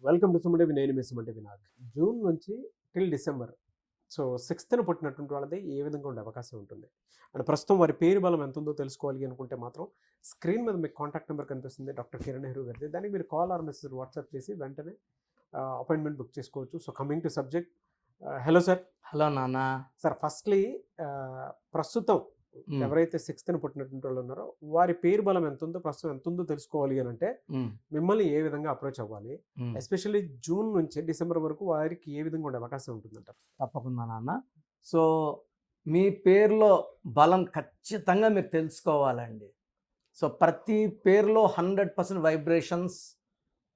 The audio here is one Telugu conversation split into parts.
Welcome to Suman TV. నేను మీ సుమన్ టీవీ వినాయక్. జూన్ నుంచి టిల్ డిసెంబర్, సో 6th పుట్టినటువంటి వాళ్ళది ఏ విధంగా ఉండే అవకాశం ఉంటుంది అండ్ ప్రస్తుతం వారి పేరు బలం ఎంత ఉందో తెలుసుకోవాలి అనుకుంటే మాత్రం స్క్రీన్ మీద మీకు కాంటాక్ట్ నెంబర్ కనిపిస్తుంది, డాక్టర్ కిరణ్ నెహ్రూ గారిది. దానికి మీరు కాల్ ఆర్ మెసేజ్ వాట్సాప్ చేసి వెంటనే అపాయింట్మెంట్ బుక్ చేసుకోవచ్చు. So coming to subject, hello sir. Hello నాన్న. సార్, ఫస్ట్లీ ప్రస్తుతం ఎవరైతే 6th పుట్టినటువంటి వాళ్ళు ఉన్నారో వారి పేరు బలం ఎంత ఉందో, ప్రస్తుతం ఎంత ఉందో తెలుసుకోవాలి అని అంటే మిమ్మల్ని ఏ విధంగా అప్రోచ్ అవ్వాలి? ఎస్పెషల్లీ జూన్ నుంచి డిసెంబర్ వరకు వారికి ఏ విధంగా ఉండే అవకాశం ఉంటుందంటారు? తప్పకుండా నాన్న. సో మీ పేరులో బలం ఖచ్చితంగా మీరు తెలుసుకోవాలండి. సో ప్రతి పేరులో 100% వైబ్రేషన్స్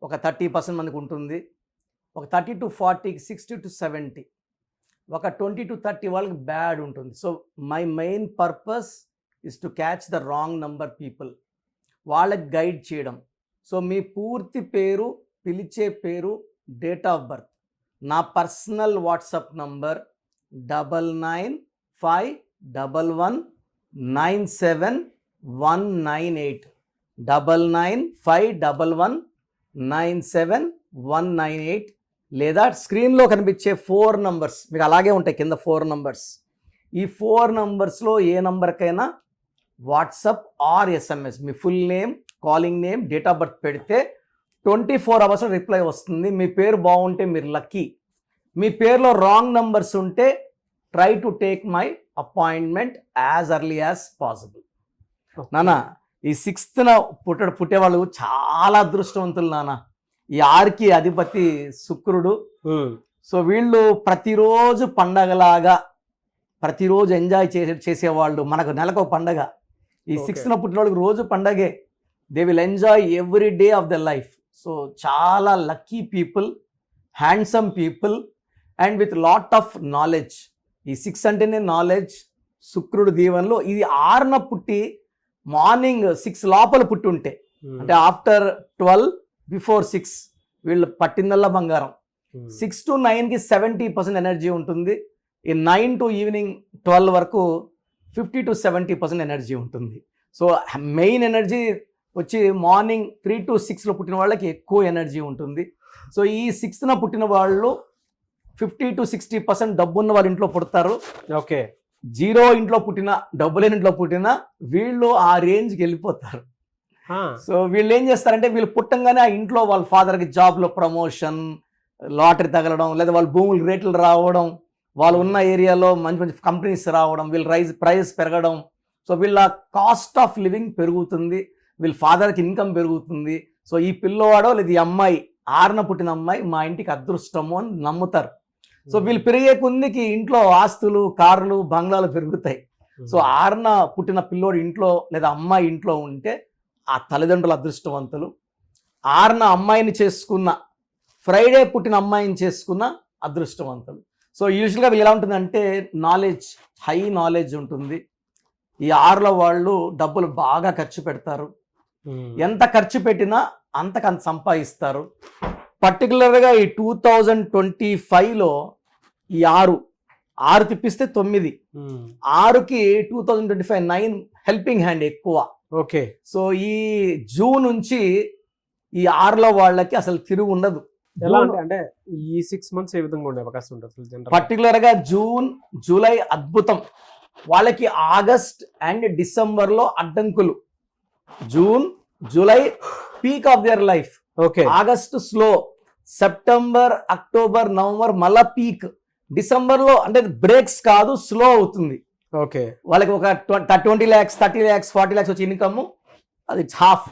ఒక 30% మనకు ఉంటుంది. ఒక 30 to 40, 60 to 70, ఒక 20 to 30 వాళ్ళకి బ్యాడ్ ఉంటుంది. So my main purpose is to catch the wrong number people, వాళ్ళకి గైడ్ చేయడం. సో మీ పూర్తి పేరు, పిలిచే పేరు, డేట్ ఆఫ్ బర్త్, నా పర్సనల్ వాట్సాప్ నంబర్ 9951197198, 9951197198, లేదా స్క్రీన్లో కనిపించే 4 నంబర్స్ మీకు అలాగే ఉంటాయి కింద 4 నంబర్స్. ఈ 4 నంబర్స్లో ఏ నంబర్కైనా వాట్సాప్ ఆర్ ఎస్ఎంఎస్ మీ full name, calling name, date of birth పెడితే 24 hours రిప్లై వస్తుంది. మీ పేరు బాగుంటే మీరు లక్కీ. మీ పేరులో రాంగ్ నంబర్స్ ఉంటే try to take my appointment as early as possible. నాన్న, ఈ 6th పుట్టేవాళ్ళు చాలా అదృష్టవంతులు నాన్న. ఈ 6కి అధిపతి శుక్రుడు. సో వీళ్ళు ప్రతిరోజు పండగలాగా ప్రతిరోజు ఎంజాయ్ చేసేవాళ్ళు. మనకు నెలకు పండగ. ఈ 6th పుట్టిన వాళ్ళకి రోజు పండగే. They will enjoy every day of the life. So చాలా lucky people, handsome people and with lot of knowledge. ఈ 6 అంటేనే నాలెడ్జ్, శుక్రుడు దీవెనలో. ఇది 6న పుట్టి మార్నింగ్ 6 లోపల పుట్టి ఉంటే, అంటే ఆఫ్టర్ 12 బిఫోర్ 6 వీళ్ళు పట్టిందల్లా బంగారం. 6 to 9కి 70% ఎనర్జీ ఉంటుంది. ఈ 9 to ఈవినింగ్ 12 వరకు 50 to 70% ఎనర్జీ ఉంటుంది. సో మెయిన్ ఎనర్జీ వచ్చి మార్నింగ్ 3 to 6లో పుట్టిన వాళ్ళకి ఎక్కువ ఎనర్జీ ఉంటుంది. సో ఈ 6న పుట్టిన వాళ్ళు 50 to 60% డబ్బున్న వాళ్ళ ఇంట్లో పుడతారు. ఓకే. 0 ఇంట్లో పుట్టిన, డబ్బు లేని ఇంట్లో పుట్టిన వీళ్ళు ఆ రేంజ్కి వెళ్ళిపోతారు. సో వీళ్ళు ఏం చేస్తారంటే, వీళ్ళు పుట్టంగానే ఆ ఇంట్లో వాళ్ళ ఫాదర్కి జాబ్లో ప్రమోషన్, లాటరీ తగలడం, లేదా వాళ్ళ భూములు రేట్లు రావడం, వాళ్ళు ఉన్న ఏరియాలో మంచి మంచి కంపెనీస్ రావడం, వీళ్ళ ప్రైస్ పెరగడం. సో వీళ్ళ కాస్ట్ ఆఫ్ లివింగ్ పెరుగుతుంది, వీళ్ళ ఫాదర్కి ఇన్కమ్ పెరుగుతుంది. సో ఈ పిల్లవాడో లేదా ఈ అమ్మాయి, 6న పుట్టిన అమ్మాయి మా ఇంటికి అదృష్టము అని నమ్ముతారు. సో వీళ్ళు పెరిగే కొద్దికి ఇంట్లో ఆస్తులు, కార్లు, బంగ్లాలు పెరుగుతాయి. సో 6న పుట్టిన పిల్లోడు ఇంట్లో లేదా అమ్మాయి ఇంట్లో ఉంటే ఆ తల్లిదండ్రులు అదృష్టవంతులు. 6న అమ్మాయిని చేసుకున్న, ఫ్రైడే పుట్టిన అమ్మాయిని చేసుకున్న అదృష్టవంతులు. సో యూజువల్గా వీళ్ళు ఎలా ఉంటుందంటే, నాలెడ్జ్, హై నాలెడ్జ్ ఉంటుంది. ఈ 6లో వాళ్ళు డబ్బులు బాగా ఖర్చు పెడతారు. ఎంత ఖర్చు పెట్టినా అంతకంత సంపాదిస్తారు. పర్టికులర్గా ఈ 2025లో ఈ 6 తిప్పిస్తే 9, 6కి 2025 9 హెల్పింగ్ హ్యాండ్ ఎక్కువ. ఓకే. సో ఈ జూన్ నుంచి ఈ 6లో వాళ్ళకి అసలు తిరుగు ఉండదు. ఎలా అంటే ఈ 6 months ఏ విధంగా ఉండే అవకాశం ఉంటుంది? పర్టికులర్గా జూన్, జూలై అద్భుతం. వాళ్ళకి ఆగస్ట్ అండ్ డిసెంబర్లో అడ్డంకులు. June, July peak of their life. Okay. August slow, September, October, November మళ్ళా పీక్. డిసెంబర్లో అంటే బ్రేక్స్ కాదు, స్లో అవుతుంది. ఓకే. వాళ్ళకి ఒక 20 lakhs, 30 lakhs, 40 lakhs వచ్చి ఇన్కమ్, అది హాఫ్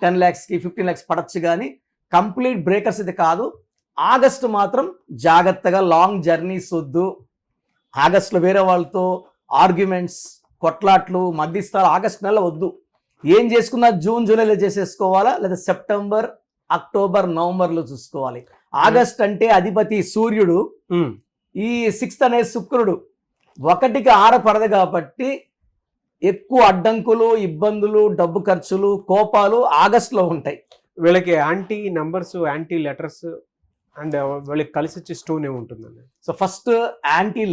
10 lakhsకి 15 lakhs పడచ్చు, కానీ కంప్లీట్ బ్రేకర్స్ ఇది కాదు. ఆగస్ట్ మాత్రం జాగ్రత్తగా, లాంగ్ జర్నీస్ వద్దు. ఆగస్ట్లో వేరే వాళ్ళతో ఆర్గ్యుమెంట్స్, కొట్లాట్లు, మధ్యస్థాలు ఆగస్ట్ నెల వద్దు. ఏం చేసుకున్నా జూన్, జూలైలో చేసేసుకోవాలా, లేదా సెప్టెంబర్, అక్టోబర్, నవంబర్లో చూసుకోవాలి. ఆగస్ట్ అంటే అధిపతి సూర్యుడు, ఈ 6th అనేది శుక్రుడు. 1కి 6 పడదు కాబట్టి ఎక్కువ అడ్డంకులు, ఇబ్బందులు, డబ్బు ఖర్చులు, కోపాలు ఆగస్టులో ఉంటాయి. వీళ్ళకి anti numbers, anti letters and వీళ్ళకి కలిసి వచ్చే స్టోన్ ఏముంటుందండి? సో ఫస్ట్ యాంటీ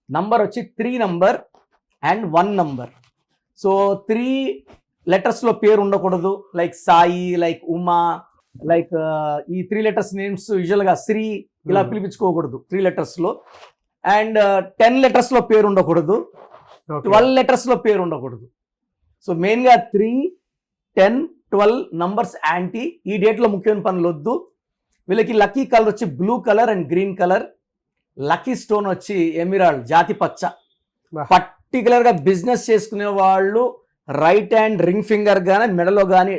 నంబర్ వచ్చి 3 number and 1 number. So 3 letters లో పేరు ఉండకూడదు. Like Sai, like Uma, like ఈ 3 letters నేమ్స్ యూజువల్గా శ్రీ ఇలా Hmm. పిలిపించుకోకూడదు 3 letters లో. అండ్ 10 letters లో పేరు ఉండకూడదు, Okay. 12 letters లో పేరు ఉండకూడదు. సో మెయిన్గా 3, 10, 12 నంబర్స్ యాంటీ. ఈ డేట్లో ముఖ్యమైన పనులు వద్దు. వీళ్ళకి లక్కీ కలర్ వచ్చి blue colour and green colour. Lucky stone వచ్చి ఎమిరాల్డ్, జాతి పచ్చ. Wow. పర్టికులర్గా బిజినెస్ చేసుకునే వాళ్ళు రైట్ హ్యాండ్ రింగ్ ఫింగర్ కానీ మెడలో కానీ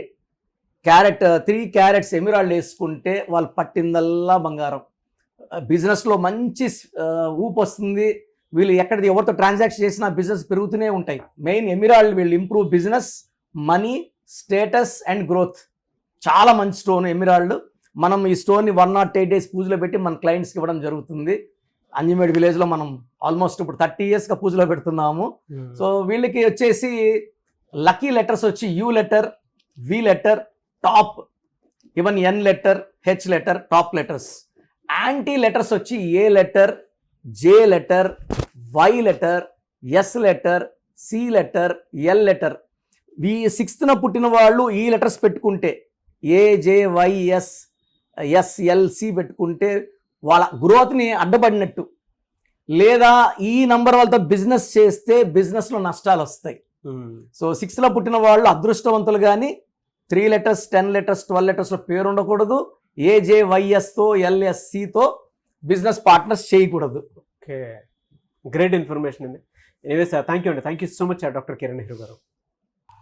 3 క్యారెట్స్ ఎమిరాల్డ్ వేసుకుంటే వాళ్ళు పట్టిందల్లా బంగారం. బిజినెస్లో మంచి ఊపు వస్తుంది. వీళ్ళు ఎవరితో ట్రాన్సాక్షన్ చేసినా బిజినెస్ పెరుగుతూనే ఉంటాయి. మెయిన్ ఎమిరాల్డ్ వీళ్ళు improve business, money, status and growth. చాలా మంచి స్టోన్ ఎమిరాల్డ్. మనం ఈ స్టోన్ని 108 days పూజలో పెట్టి మన క్లయింట్స్కి ఇవ్వడం జరుగుతుంది. అంజిమేడ్ విలేజ్లో మనం ఆల్మోస్ట్ ఇప్పుడు 30 yearsగా పూజలో పెడుతున్నాము. Hmm. సో వీళ్ళకి వచ్చేసి లక్కీ లెటర్స్ వచ్చి U letter, V letter, top, even N letter, H letter, top letters. Anti letters వచ్చి A letter, J letter, Y letter, S letter, C letter, L letter. ఈ 6th పుట్టిన వాళ్ళు ఈ లెటర్స్ పెట్టుకుంటే A, J, Y, S, L, C పెట్టుకుంటే వాళ్ళ గ్రోత్ని అడ్డపడినట్టు. లేదా ఈ నంబర్ వాళ్ళతో బిజినెస్ చేస్తే బిజినెస్లో నష్టాలు వస్తాయి. Hmm. సో 6th పుట్టిన వాళ్ళు అదృష్టవంతులు. కానీ 3 letters, 10 letters, 12 letters పేరు ఉండకూడదు. ఏజేవైఎస్తో, ఎల్ఎస్సితో బిజినెస్ పార్ట్నర్స్ చేయకూడదు. ఓకే, గ్రేట్ ఇన్ఫర్మేషన్ అండి. ఎనీవే సార్, థ్యాంక్ యూ అండి. Thank you so much doctor Kiran Nehru గారు.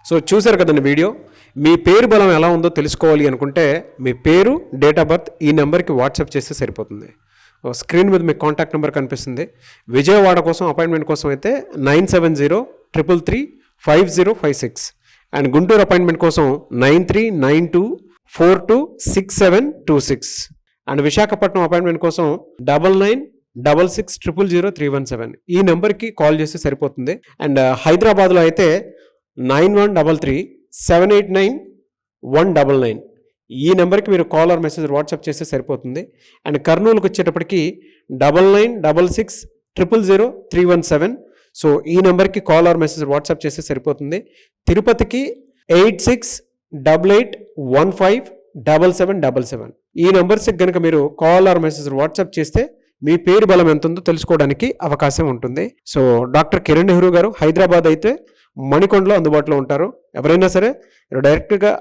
సో చూసారు కదండి వీడియో. మీ పేరు బలం ఎలా ఉందో తెలుసుకోవాలి అనుకుంటే మీ పేరు, డేట్ ఆఫ్ బర్త్ ఈ నెంబర్కి వాట్సాప్ చేస్తే సరిపోతుంది. స్క్రీన్ మీద మీకు కాంటాక్ట్ నెంబర్ కనిపిస్తుంది. విజయవాడ కోసం అపాయింట్మెంట్ కోసం అయితే 9703335056 అండ్ గుంటూరు అపాయింట్మెంట్ కోసం 9392426726 అండ్ విశాఖపట్నం అపాయింట్మెంట్ కోసం 9966600317 ఈ నెంబర్కి కాల్ చేస్తే సరిపోతుంది. అండ్ హైదరాబాద్లో అయితే 9133789199 ఈ నెంబర్కి మీరు కాల్ ఆర్ మెసేజ్ వాట్సాప్ చేస్తే సరిపోతుంది. అండ్ కర్నూలుకి వచ్చేటప్పటికి 9966000317 సో ఈ నెంబర్కి కాల్ ఆర్ మెసేజ్ వాట్సాప్ చేస్తే సరిపోతుంది. తిరుపతికి 8688157777 ఈ నెంబర్స్కి కనుక మీరు కాల్ ఆర్ మెసేజ్ వాట్సాప్ చేస్తే మీ పేరు బలం ఎంత ఉందో తెలుసుకోవడానికి అవకాశం ఉంటుంది. సో డాక్టర్ కిరణ్ నెహ్రూ గారు హైదరాబాద్ అయితే మణికొండలో అందుబాటులో ఉంటారు. ఎవరైనా సరే మీరు డైరెక్ట్గా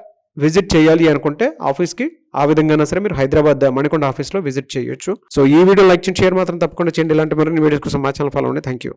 విజిట్ చేయాలి అనుకుంటే ఆఫీస్కి ఆ విధంగా సరే మీరు హైదరాబాద్ మణికొండ ఆఫీస్లో విజిట్ చేయొచ్చు. సో ఈ వీడియో లైక్ చేయండి, షేర్ మాత్రం తప్పకుండా చేయండి. ఇలాంటి మరిన్ని వీడియోస్ కోసం మా ఛానల్ ఫాలో అవ్వండి. Thank you.